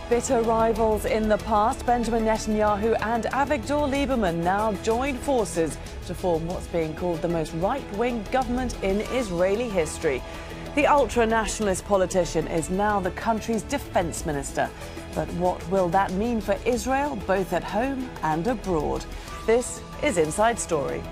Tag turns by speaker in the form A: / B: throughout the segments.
A: Bitter rivals in the past, Benjamin Netanyahu and Avigdor Lieberman now join forces to form what's being called the most right-wing government in Israeli history. The ultra-nationalist politician is now the country's defense minister. But what will that mean for Israel, both at home and abroad? This is Inside Story.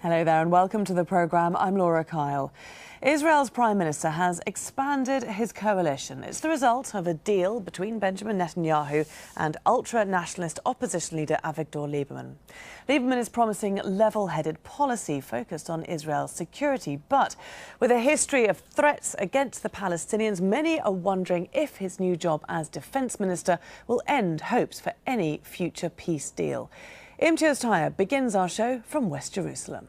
A: Hello there and welcome to the programme. I'm Laura Kyle. Israel's Prime Minister has expanded his coalition. It's the result of a deal between Benjamin Netanyahu and ultra-nationalist opposition leader Avigdor Lieberman. Lieberman is promising level-headed policy focused on Israel's security, but with a history of threats against the Palestinians, many are wondering if his new job as defence minister will end hopes for any future peace deal. Imtiaz Tayyab begins our show from West Jerusalem.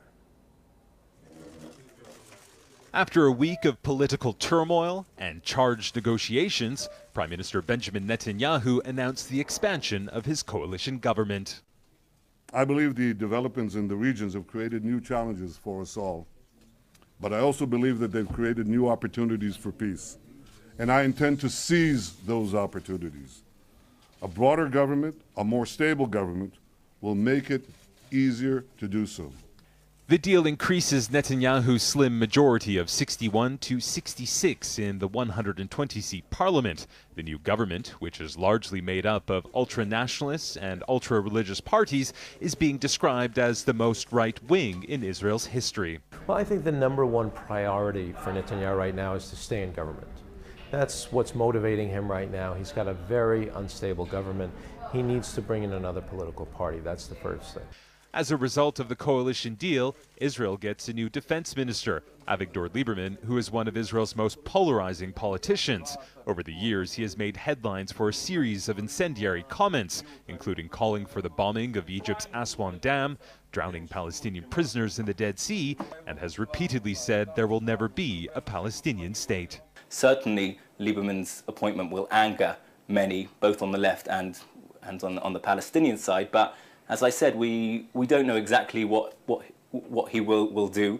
B: After a week of political turmoil and charged negotiations, Prime Minister Benjamin Netanyahu announced the expansion of his coalition government.
C: I believe the developments in the regions have created new challenges for us all. But I also believe that they've created new opportunities for peace. And I intend to seize those opportunities. A broader government, a more stable government, will make it easier to do so.
B: The deal increases Netanyahu's slim majority of 61 to 66 in the 120-seat parliament. The new government, which is largely made up of ultra-nationalists and ultra-religious parties, is being described as the most right-wing in Israel's history.
D: Well, I think the number one priority for Netanyahu right now is to stay in government. That's what's motivating him right now. He's got a very unstable government. He needs to bring in another political party. That's the first thing.
B: As a result of the coalition deal, Israel gets a new defense minister, Avigdor Lieberman, who is one of Israel's most polarizing politicians. Over the years, he has made headlines for a series of incendiary comments, including calling for the bombing of Egypt's Aswan Dam, drowning Palestinian prisoners in the Dead Sea, and has repeatedly said there will never be a Palestinian state.
E: Certainly, Lieberman's appointment will anger many, both on the left and on the Palestinian side, but as I said, we don't know exactly what he will do.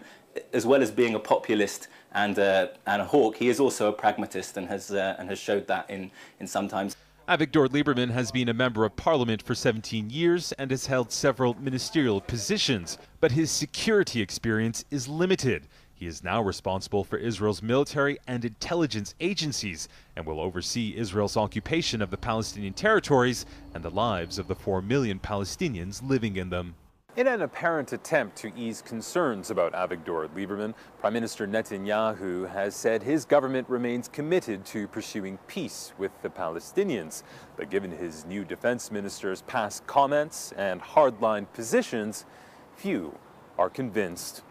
E: As well as being a populist and a hawk, he is also a pragmatist and has showed that in some times.
B: Avigdor Lieberman has been a member of parliament for 17 years and has held several ministerial positions, but his security experience is limited. He is now responsible for Israel's military and intelligence agencies and will oversee Israel's occupation of the Palestinian territories and the lives of the 4 million Palestinians living in them. In an apparent attempt to ease concerns about Avigdor Lieberman, Prime Minister Netanyahu has said his government remains committed to pursuing peace with the Palestinians. But given his new defense minister's past comments and hardline positions, few are convinced.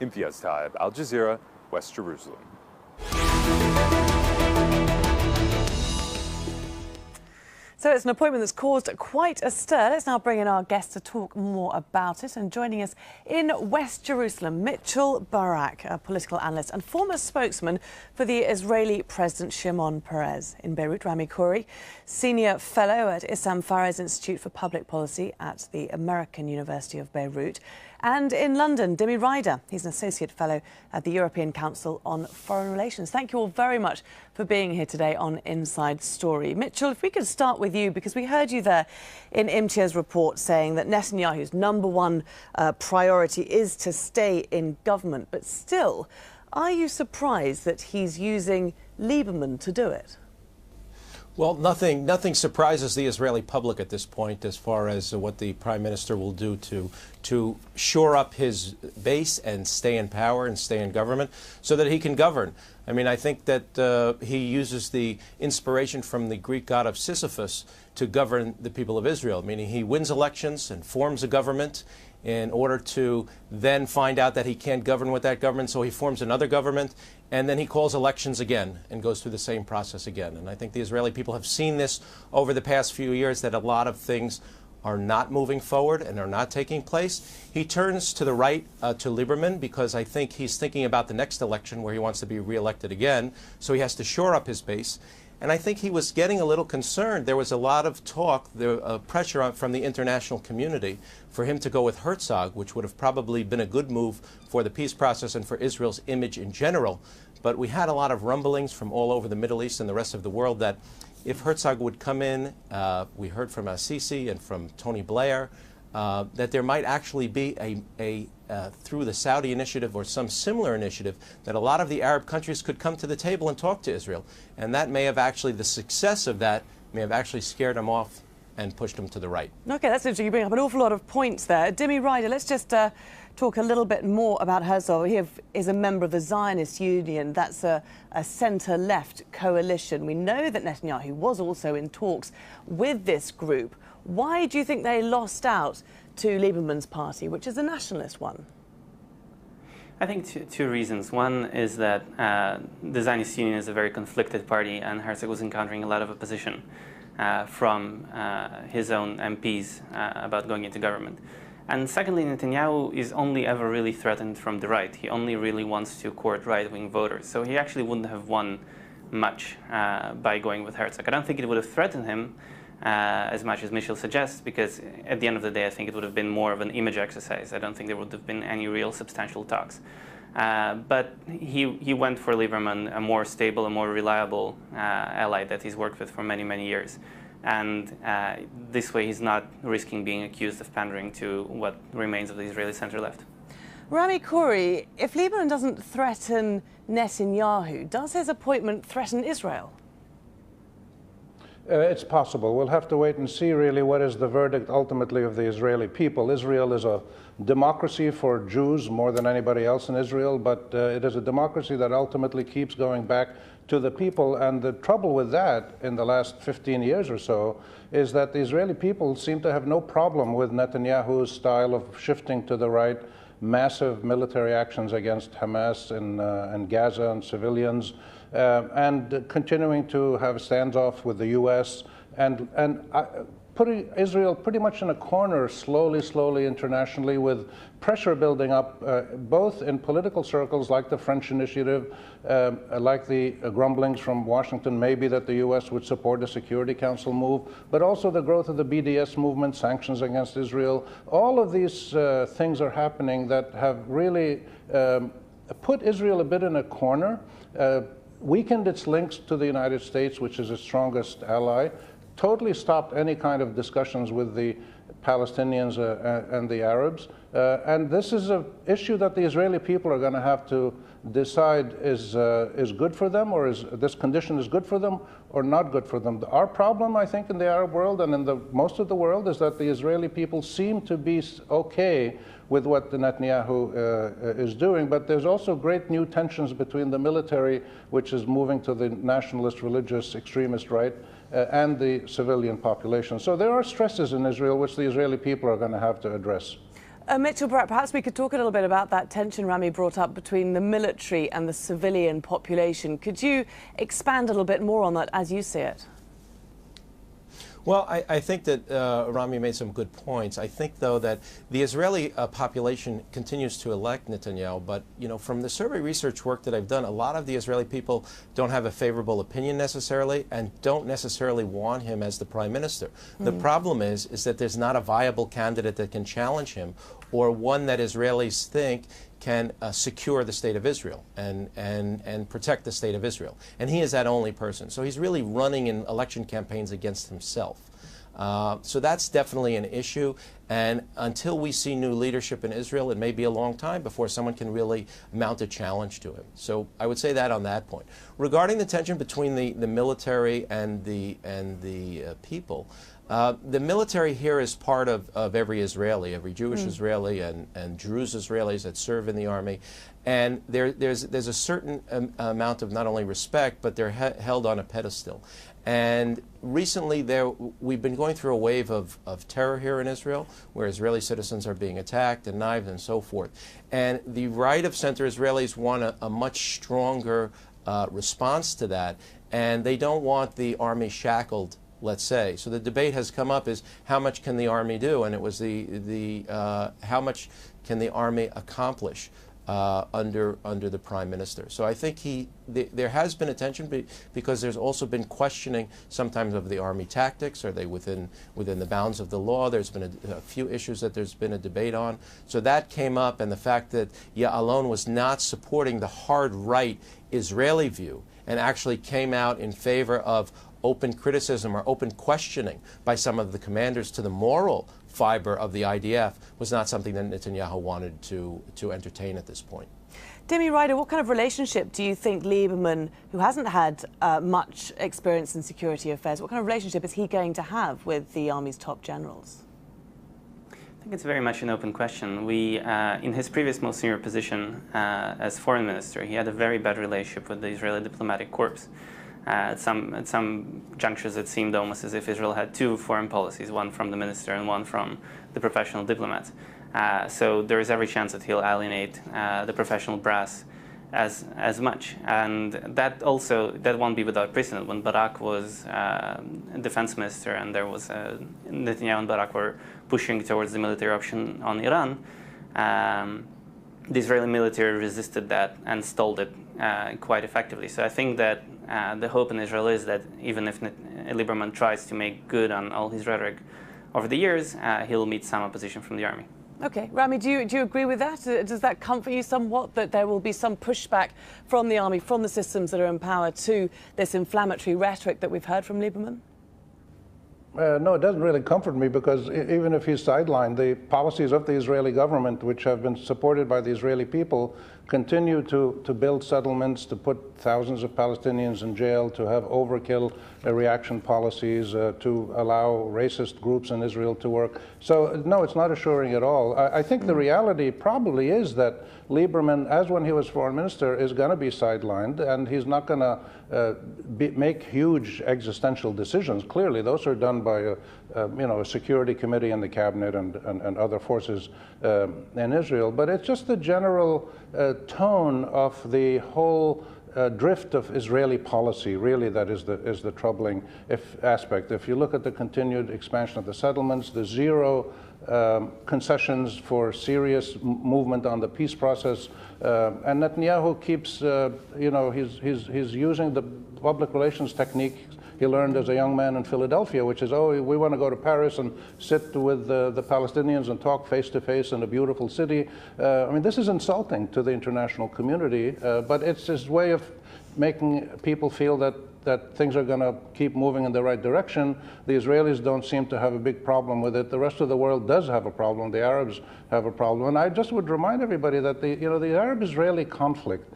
B: Imtiaz Tayyab, Al Jazeera, West Jerusalem.
A: So it's an appointment that's caused quite a stir. Let's now bring in our guest to talk more about it. And joining us in West Jerusalem, Mitchell Barak, a political analyst and former spokesman for the Israeli President Shimon Peres. In Beirut, Rami Khouri, senior fellow at Issam Institute for Public Policy at the American University of Beirut. And in London, Dimi Rider. He's an associate fellow at the European Council on Foreign Relations. Thank you all very much for being here today on Inside Story. Mitchell, if we could start with you, because we heard you there in Imtiaz's report saying that Netanyahu's number one priority is to stay in government. But still, are you surprised that he's using Lieberman to do it?
D: Well, nothing surprises the Israeli public at this point as far as what the Prime Minister will do to shore up his base and stay in power and stay in government so that he can govern. I mean, I think that he uses the inspiration from the Greek god of Sisyphus to govern the people of Israel, meaning he wins elections and forms a government in order to then find out that he can't govern with that government, so he forms another government, and then he calls elections again and goes through the same process again. And I think the Israeli people have seen this over the past few years, that a lot of things are not moving forward and are not taking place. He turns to the right, to Lieberman, because I think he's thinking about the next election where he wants to be reelected again, so he has to shore up his base. And I think he was getting a little concerned. There was a lot of talk, pressure from the international community for him to go with Herzog, which would have probably been a good move for the peace process and for Israel's image in general. But we had a lot of rumblings from all over the Middle East and the rest of the world that if Herzog would come in, we heard from AICHI and from Tony Blair, that there might actually be through the Saudi initiative or some similar initiative, that a lot of the Arab countries could come to the table and talk to Israel. And that may have actually, the success of that may have actually scared them off and pushed them to the right.
A: OK, that's interesting. You bring up an awful lot of points there. Dimi Rider, let's just talk a little bit more about Herzog. He is a member of the Zionist Union. That's a centre-left coalition. We know that Netanyahu was also in talks with this group. Why do you think they lost out to Lieberman's party, which is a nationalist one?
F: I think two reasons. One is that the Zionist Union is a very conflicted party, and Herzog was encountering a lot of opposition from his own MPs about going into government. And secondly, Netanyahu is only ever really threatened from the right. He only really wants to court right-wing voters. So he actually wouldn't have won much by going with Herzog. I don't think it would have threatened him as much as Michel suggests, because at the end of the day, I think it would have been more of an image exercise. I don't think there would have been any real substantial talks. But he went for Lieberman, a more stable, a more reliable ally that he's worked with for many, many years. And this way, he's not risking being accused of pandering to what remains of the Israeli center-left.
A: Rami, Khouri, if Lieberman doesn't threaten Netanyahu, does his appointment threaten Israel?
G: It's possible. We'll have to wait and see really what is the verdict ultimately of the Israeli people. Israel is a democracy for Jews more than anybody else in Israel, but it is a democracy that ultimately keeps going back to the people. And the trouble with that in the last 15 years or so is that the Israeli people seem to have no problem with Netanyahu's style of shifting to the right, massive military actions against Hamas in Gaza and civilians, and continuing to have standoff with the U.S. and putting Israel pretty much in a corner slowly internationally, with pressure building up both in political circles like the French initiative, like the grumblings from Washington maybe that the U.S. would support a Security Council move, but also the growth of the BDS movement, sanctions against Israel. All of these things are happening that have really put Israel a bit in a corner, weakened its links to the United States, which is its strongest ally, totally stopped any kind of discussions with the Palestinians and the Arabs. And this is an issue that the Israeli people are going to have to decide is good for them, or is this condition is good for them or not good for them. Our problem, I think, in the Arab world and in most of the world is that the Israeli people seem to be okay with what the Netanyahu is doing, but there's also great new tensions between the military, which is moving to the nationalist, religious, extremist right, and the civilian population. So there are stresses in Israel which the Israeli people are going to have to address.
A: Mitchell, perhaps we could talk a little bit about that tension Rami brought up between the military and the civilian population. Could you expand a little bit more on that as you see it?
D: Well, I think that Rami made some good points. I think, though, that the Israeli population continues to elect Netanyahu, but, you know, from the survey research work that I've done, a lot of the Israeli people don't have a favorable opinion necessarily and don't necessarily want him as the prime minister. The problem is that there's not a viable candidate that can challenge him, or one that Israelis think can secure the state of Israel and protect the state of Israel. And he is that only person. So he's really running in election campaigns against himself. So that's definitely an issue. And until we see new leadership in Israel, it may be a long time before someone can really mount a challenge to him. So I would say that on that point. Regarding the tension between the military and the people, the military here is part of every Israeli, every Jewish Israeli and Druze Israelis that serve in the army. And there's a certain amount of not only respect, but they're held on a pedestal. And recently we've been going through a wave of terror here in Israel, where Israeli citizens are being attacked and knifed and so forth. And the right of center Israelis want a much stronger response to that, and they don't want the army shackled, let's say. So the debate has come up is how much can the army do, and it was how much can the army accomplish. under the Prime Minister. So I think there has been attention because there's also been questioning sometimes of the army tactics. Are they within the bounds of the law? There's been a few issues that there's been a debate on. So that came up, and the fact that Ya'alon was not supporting the hard right Israeli view and actually came out in favor of open criticism or open questioning by some of the commanders to the moral fiber of the IDF was not something that Netanyahu wanted to entertain at this point.
A: Dimi Rider, what kind of relationship do you think Lieberman, who hasn't had much experience in security affairs, what kind of relationship is he going to have with the army's top generals?
F: I think it's very much an open question. In his previous most senior position as foreign minister, he had a very bad relationship with the Israeli diplomatic corps. At some junctures, it seemed almost as if Israel had two foreign policies, one from the minister and one from the professional diplomats. So there is every chance that he'll alienate the professional brass as much. And that won't be without precedent. When Barak was defense minister and there was Netanyahu and Barak were pushing towards the military option on Iran, the Israeli military resisted that and stalled it quite effectively. So I think that the hope in Israel is that even if Lieberman tries to make good on all his rhetoric over the years, he'll meet some opposition from the army.
A: Okay, Rami, do you agree with that? Does that comfort you somewhat, that there will be some pushback from the army, from the systems that are in power, to this inflammatory rhetoric that we've heard from Lieberman?
G: No, it doesn't really comfort me, because even if he's sidelined, the policies of the Israeli government, which have been supported by the Israeli people, continue to build settlements, to put thousands of Palestinians in jail, to have overkill reaction policies, to allow racist groups in Israel to work. So, no, it's not assuring at all. I think the reality probably is that Lieberman, as when he was foreign minister, is going to be sidelined, and he's not going to make huge existential decisions. Clearly, those are done by a security committee in the cabinet and other forces in Israel. But it's just the general tone of the whole drift of Israeli policy, really, that is the troubling aspect. If you look at the continued expansion of the settlements, the zero concessions for serious movement on the peace process, and Netanyahu keeps, he's using the public relations technique he learned as a young man in Philadelphia, which is, oh, we want to go to Paris and sit with the Palestinians and talk face to face in a beautiful city. I mean, this is insulting to the international community, but it's his way of making people feel that things are going to keep moving in the right direction. The Israelis don't seem to have a big problem with it. The rest of the world does have a problem. The Arabs have a problem. And I just would remind everybody that the Arab-Israeli conflict,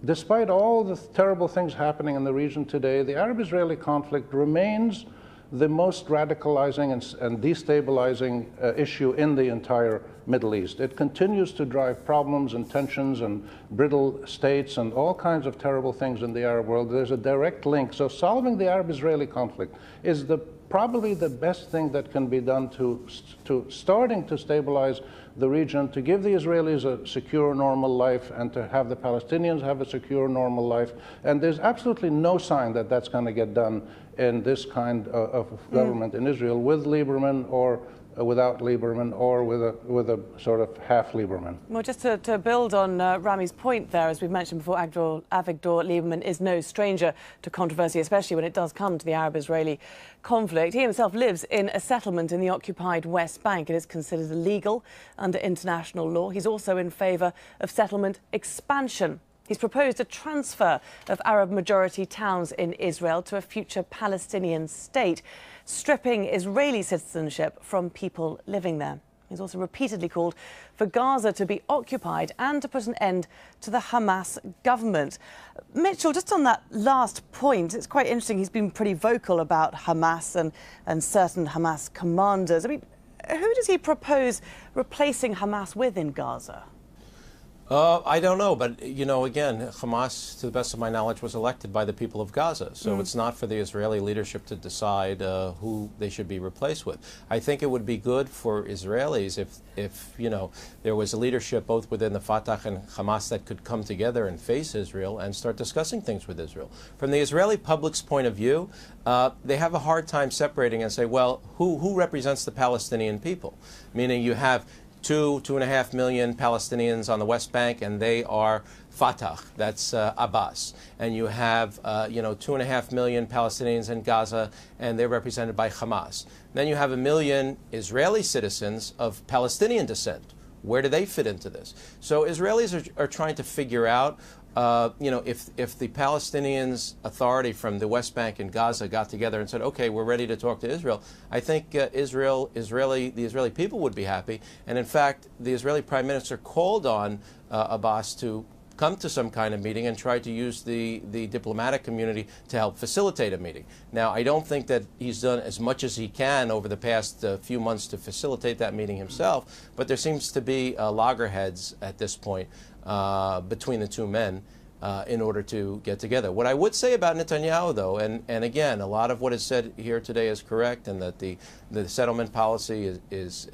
G: despite all the terrible things happening in the region today, the Arab-Israeli conflict remains the most radicalizing and destabilizing issue in the entire Middle East. It continues to drive problems and tensions and brittle states and all kinds of terrible things in the Arab world. There's a direct link. So solving the Arab-Israeli conflict is probably the best thing that can be done to starting to stabilize the region, to give the Israelis a secure, normal life, and to have the Palestinians have a secure, normal life. And there's absolutely no sign that that's going to get done in this kind of government in Israel, with Lieberman or without Lieberman, or with a sort of half Lieberman.
A: Well, just to build on Rami's point there, as we've mentioned before, Avigdor Lieberman is no stranger to controversy, especially when it does come to the Arab-Israeli conflict. He himself lives in a settlement in the occupied West Bank. It is considered illegal under international law. He's also in favour of settlement expansion. He's proposed a transfer of Arab-majority towns in Israel to a future Palestinian state, stripping Israeli citizenship from people living there. He's also repeatedly called for Gaza to be occupied and to put an end to the Hamas government. Mitchell, just on that last point, it's quite interesting. He's been pretty vocal about Hamas and certain Hamas commanders. I mean, who does he propose replacing Hamas with in Gaza?
D: I don't know, but, again, Hamas, to the best of my knowledge, was elected by the people of Gaza. So it's not for the Israeli leadership to decide who they should be replaced with. I think it would be good for Israelis if there was a leadership both within the Fatah and Hamas that could come together and face Israel and start discussing things with Israel. From the Israeli public's point of view, they have a hard time separating and say, well, who represents the Palestinian people? Meaning you have 2.5 million Palestinians on the West Bank, and they are Fatah, that's Abbas. And you have, 2.5 million Palestinians in Gaza, and they're represented by Hamas. Then you have 1 million Israeli citizens of Palestinian descent. Where do they fit into this? So Israelis are trying to figure out, if the Palestinians Authority from the West Bank and Gaza got together and said, okay, we're ready to talk to Israel, I think the Israeli people would be happy. And in fact, the Israeli Prime Minister called on Abbas to come to some kind of meeting and try to use the diplomatic community to help facilitate a meeting. Now, I don't think that he's done as much as he can over the past few months to facilitate that meeting himself, but there seems to be loggerheads at this point between the two men in order to get together. What I would say about Netanyahu, though, and again, a lot of what is said here today is correct, and that the settlement policy is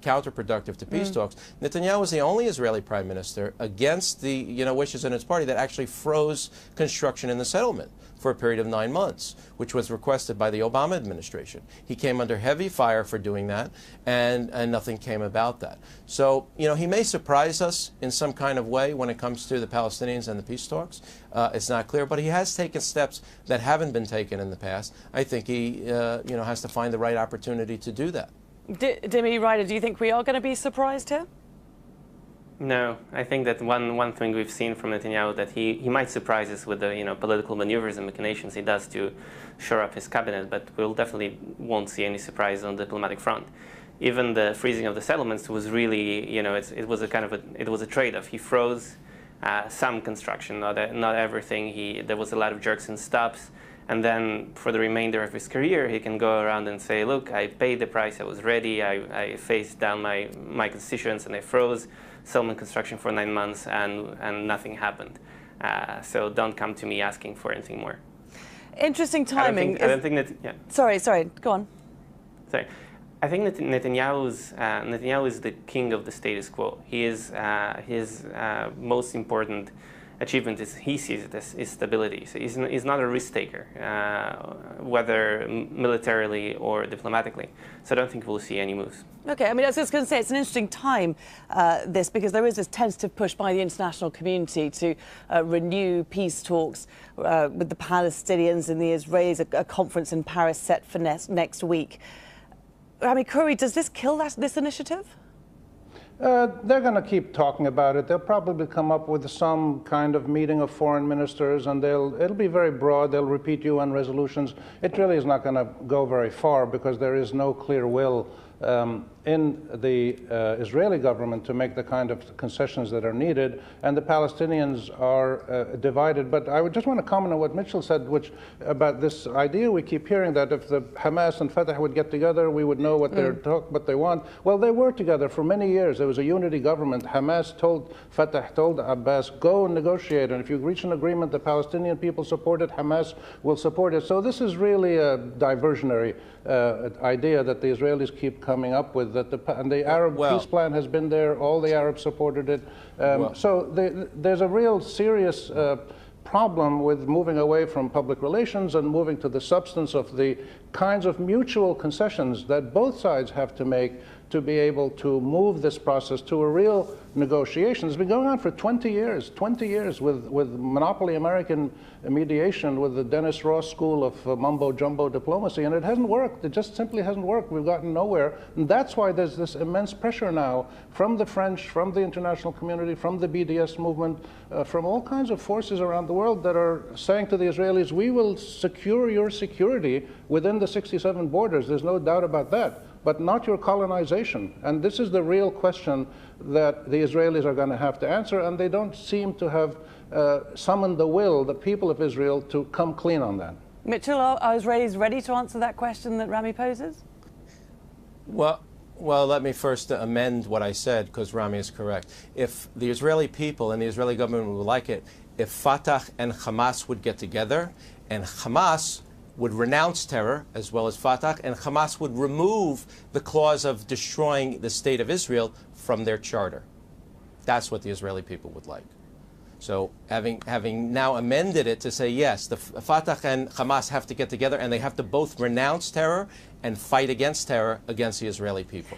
D: counterproductive to peace talks. Netanyahu was the only Israeli prime minister against the wishes in his party that actually froze construction in the settlement for a period of 9 months, which was requested by the Obama administration. He came under heavy fire for doing that, and nothing came about that. So, he may surprise us in some kind of way when it comes to the Palestinians and the peace talks. It's not clear, but he has taken steps that haven't been taken in the past. I think he, has to find the right opportunity to do that.
A: Dimi Rider, do you think we are going to be surprised here?
F: No, I think that one thing we've seen from Netanyahu, that he might surprise us with the political maneuvers and machinations he does to shore up his cabinet, but we'll definitely won't see any surprise on the diplomatic front. Even the freezing of the settlements was really, it was a trade-off. He froze some construction, not everything. There was a lot of jerks and stops. And then for the remainder of his career, he can go around and say, look, I paid the price, I was ready, I faced down my constituents and I froze settlement construction for 9 months and nothing happened. So don't come to me asking for anything more.
A: Interesting timing.
F: I don't think that, yeah.
A: Sorry, go on.
F: Sorry. I think that Netanyahu is the king of the status quo. He is his most important achievement is he sees it as is stability. So he's not a risk taker, whether militarily or diplomatically. So I don't think we'll see any moves.
A: Okay, I mean, I was just going to say it's an interesting time, this, because there is this tentative push by the international community to renew peace talks with the Palestinians and the Israelis, a conference in Paris set for next week. Rami, Khouri, does this kill this initiative?
G: They're going to keep talking about it. They'll probably come up with some kind of meeting of foreign ministers, and it'll be very broad. They'll repeat UN resolutions. It really is not going to go very far because there is no clear will in the Israeli government to make the kind of concessions that are needed, and the Palestinians are divided. But I would just want to comment on what Mitchell said, about this idea we keep hearing that if the Hamas and Fatah would get together, we would know what they want. Well, they were together for many years. There was a unity government. Fatah told Abbas, go and negotiate, and if you reach an agreement, the Palestinian people support it, Hamas will support it. So this is really a diversionary idea that the Israelis keep coming up with. And the Arab peace plan has been there. All the Arabs supported it. So there's a real serious problem with moving away from public relations and moving to the substance of the kinds of mutual concessions that both sides have to make to be able to move this process to a real negotiation. It's been going on for 20 years with monopoly American mediation, with the Dennis Ross School of mumbo-jumbo diplomacy, and it hasn't worked. It just simply hasn't worked. We've gotten nowhere, and that's why there's this immense pressure now from the French, from the international community, from the BDS movement, from all kinds of forces around the world that are saying to the Israelis, we will secure your security within the 67 borders. There's no doubt about that, but not your colonization. And this is the real question that the Israelis are going to have to answer, and they don't seem to have summoned the people of Israel, to come clean on that.
A: Mitchell, are Israelis ready to answer that question that Rami poses?
D: Well, let me first amend what I said, because Rami is correct. If the Israeli people and the Israeli government would like it, if Fatah and Hamas would get together, and Hamas would renounce terror, as well as Fatah, and Hamas would remove the clause of destroying the state of Israel from their charter. That's what the Israeli people would like. So having now amended it to say, yes, the Fatah and Hamas have to get together, and they have to both renounce terror and fight against terror against the Israeli people.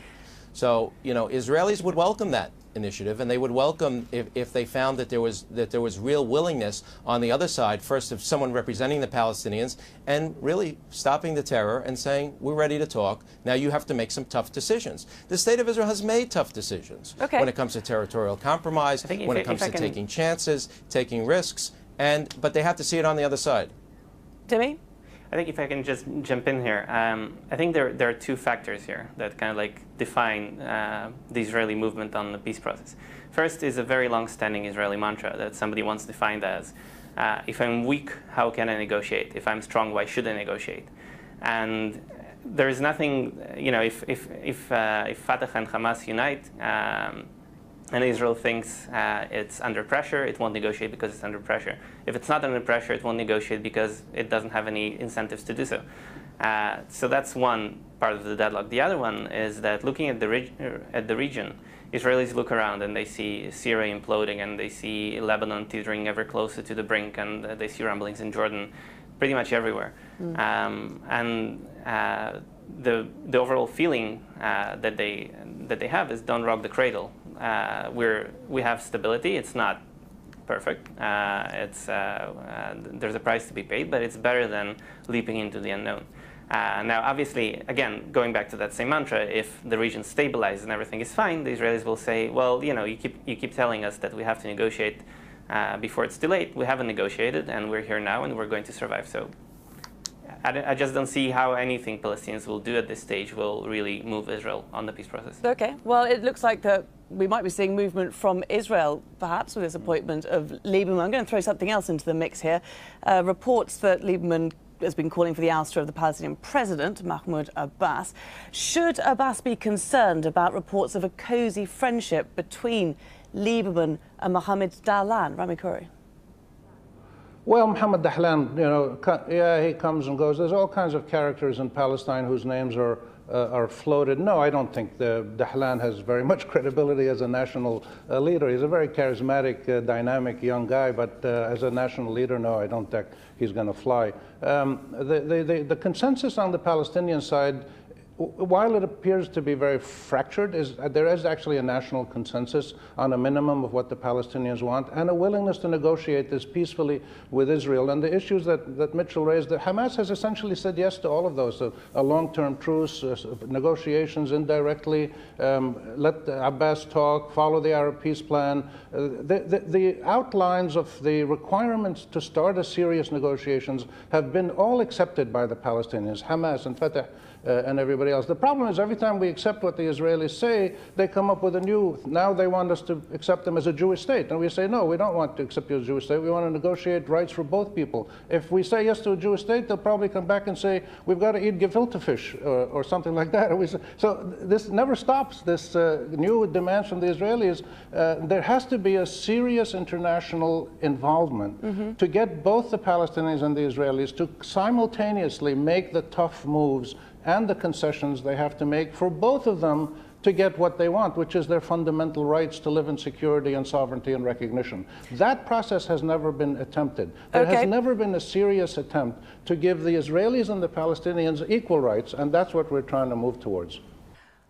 D: So, you know, Israelis would welcome that initiative, and they would welcome if they found that there was real willingness on the other side, first of someone representing the Palestinians and really stopping the terror and saying, we're ready to talk. Now you have to make some tough decisions. The State of Israel has made tough decisions when it comes to territorial compromise, when it comes to taking chances, taking risks, but they have to see it on the other side.
A: Dimi?
F: I think if I can just jump in here, I think there are two factors here that kind of like define the Israeli movement on the peace process. First is a very long-standing Israeli mantra that somebody once defined as, if I'm weak, how can I negotiate? If I'm strong, why should I negotiate? And there is nothing, you know, if Fatah and Hamas unite, and Israel thinks it's under pressure, it won't negotiate because it's under pressure. If it's not under pressure, it won't negotiate because it doesn't have any incentives to do so. So that's one part of the deadlock. The other one is that looking at the region, Israelis look around and they see Syria imploding, and they see Lebanon teetering ever closer to the brink, and they see rumblings in Jordan pretty much everywhere. The overall feeling that they have is don't rock the cradle. We have stability. It's not perfect. There's a price to be paid, but it's better than leaping into the unknown. Now, obviously, again, going back to that same mantra, if the region stabilizes and everything is fine, the Israelis will say, well, you know, you keep telling us that we have to negotiate before it's too late. We haven't negotiated, and we're here now, and we're going to survive. So I just don't see how anything Palestinians will do at this stage will really move Israel on the peace process.
A: Okay, well, it looks like that we might be seeing movement from Israel, perhaps, with this appointment of Lieberman. I'm going to throw something else into the mix here. Reports that Lieberman has been calling for the ouster of the Palestinian president, Mahmoud Abbas. Should Abbas be concerned about reports of a cosy friendship between Lieberman and Mohammed Dahlan? Rami Khouri.
G: Well, Mohammed Dahlan, you know, yeah, he comes and goes. There's all kinds of characters in Palestine whose names are floated. No, I don't think Dahlan has very much credibility as a national leader. He's a very charismatic, dynamic young guy, but as a national leader, no, I don't think he's going to fly. The consensus on the Palestinian side, while it appears to be very fractured, there is actually a national consensus on a minimum of what the Palestinians want and a willingness to negotiate this peacefully with Israel. And the issues that Mitchell raised, Hamas has essentially said yes to all of those. A long-term truce, negotiations indirectly, let Abbas talk, follow the Arab peace plan. The outlines of the requirements to start a serious negotiations have been all accepted by the Palestinians, Hamas and Fatah, and everybody else. The problem is every time we accept what the Israelis say, they come up with a new, now they want us to accept them as a Jewish state. And we say, no, we don't want to accept you as a Jewish state. We want to negotiate rights for both people. If we say yes to a Jewish state, they'll probably come back and say, we've got to eat gefilte fish or something like that. So this never stops, this new demands from the Israelis. There has to be a serious international involvement to get both the Palestinians and the Israelis to simultaneously make the tough moves and the concessions they have to make for both of them to get what they want, which is their fundamental rights to live in security and sovereignty and recognition. That process has never been attempted. There has never been a serious attempt to give the Israelis and the Palestinians equal rights, and that's what we're trying to move towards.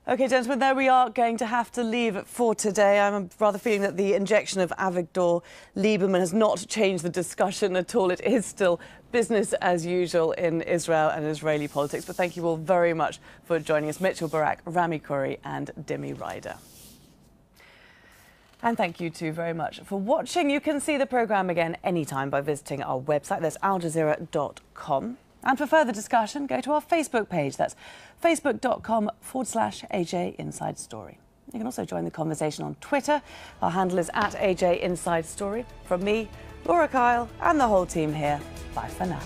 A: OK, gentlemen, there we are going to have to leave it for today. I'm rather feeling that the injection of Avigdor Lieberman has not changed the discussion at all. It is still business as usual in Israel and Israeli politics. But thank you all very much for joining us. Mitchell, Barak, Rami Khouri and Dimi Rider. And thank you too very much for watching. You can see the programme again anytime by visiting our website. That's aljazeera.com. And for further discussion, go to our Facebook page. That's facebook.com/AJ Inside Story. You can also join the conversation on Twitter. Our handle is @AJ Inside Story. From me, Laura Kyle, and the whole team here, bye for now.